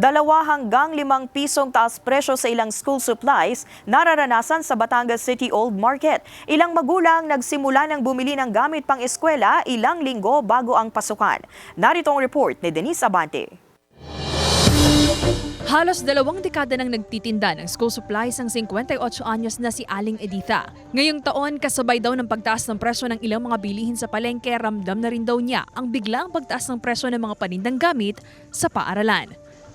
2 hanggang 5 pisong taas presyo sa ilang school supplies nararanasan sa Batangas City Old Market. Ilang magulang nagsimula ng bumili ng gamit pang eskwela ilang linggo bago ang pasukan. Narito ang report ni Denise Abante. Halos 2 dekada nang nagtitinda ng school supplies ang 58 anyos na si Aling Editha. Ngayong taon, kasabay daw ng pagtaas ng presyo ng ilang mga bilihin sa palengke, ramdam na rin daw niya ang biglang pagtaas ng presyo ng mga panindang gamit sa paaralan.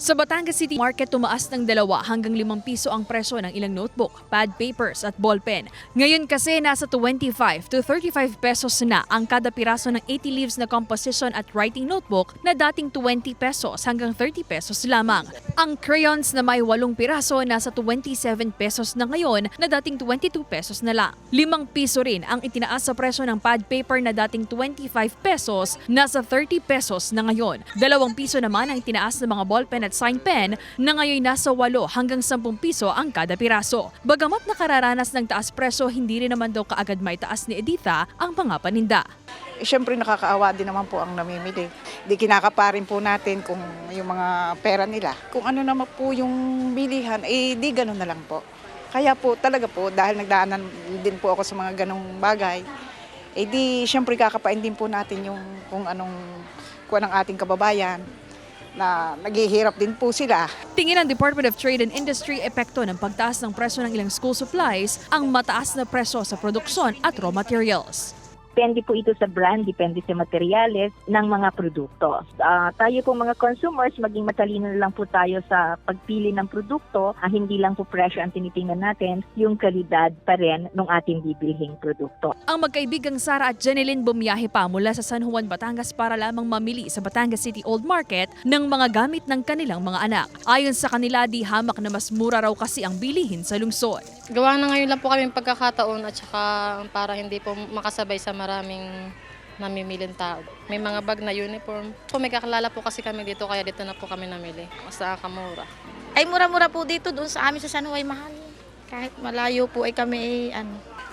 Sa Batangas City Market, tumaas ng 2 hanggang 5 piso ang presyo ng ilang notebook, pad papers at ballpen. Ngayon kasi nasa 25 to 35 pesos na ang kada piraso ng 80 leaves na composition at writing notebook na dating 20 pesos hanggang 30 pesos lamang. Ang crayons na may 8 piraso nasa 27 pesos na ngayon na dating 22 pesos na lang. 5 piso rin ang itinaas sa presyo ng pad paper na dating 25 pesos nasa 30 pesos na ngayon. 2 piso naman ang itinaas ng mga ballpen at sign pen na ngayon nasa 8 hanggang 10 piso ang kada piraso. Bagamat nakararanas ng taas presyo, hindi rin naman daw kaagad may taas ni Editha ang mga paninda. Siyempre nakakaawa din naman po ang namimili. Di kinakaparin po natin kung yung mga pera nila. Kung ano naman po yung bilihan, di ganun na lang po. Kaya po talaga po, dahil nagdaanan din po ako sa mga ganong bagay, di siyempre kakapain din po natin yung kung anong ating kababayan na naghihirap din po sila. Tingin ng Department of Trade and Industry, epekto ng pagtaas ng presyo ng ilang school supplies ang mataas na presyo sa produksyon at raw materials. Depende po ito sa brand, depende sa materyales ng mga produkto. Tayo po mga consumers, maging matalino na lang po tayo sa pagpili ng produkto. Hindi lang po presyo ang tinitingnan natin, yung kalidad pa rin ng ating bibilhing produkto. Ang magkaibigang Sara at Jeneline bumiyahe pa mula sa San Juan, Batangas para lamang mamili sa Batangas City Old Market ng mga gamit ng kanilang mga anak. Ayon sa kanila, di hamak na mas mura raw kasi ang bilihin sa lungsod. Gawa na ngayon lang po kami pagkakataon at saka para hindi po makasabay sa maraming namimilin tao. May mga bag na uniform. May kakilala po kasi kami dito kaya dito na po kami namili. Mas nakamura. Ay mura-mura po dito doon sa amin sa San Juan, mahal. Kahit malayo po ay kami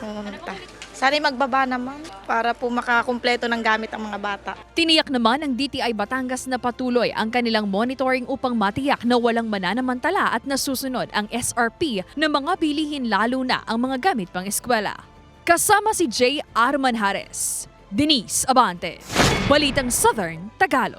pumunta. Sana magbaba naman para po makakumpleto ng gamit ang mga bata. Tiniyak naman ng DTI Batangas na patuloy ang kanilang monitoring upang matiyak na walang mananamantala at nasusunod ang SRP ng mga bilihin lalo na ang mga gamit pang eskwela. Kasama si J. Arman Harris, Denise Abante, Balitang Southern Tagalog.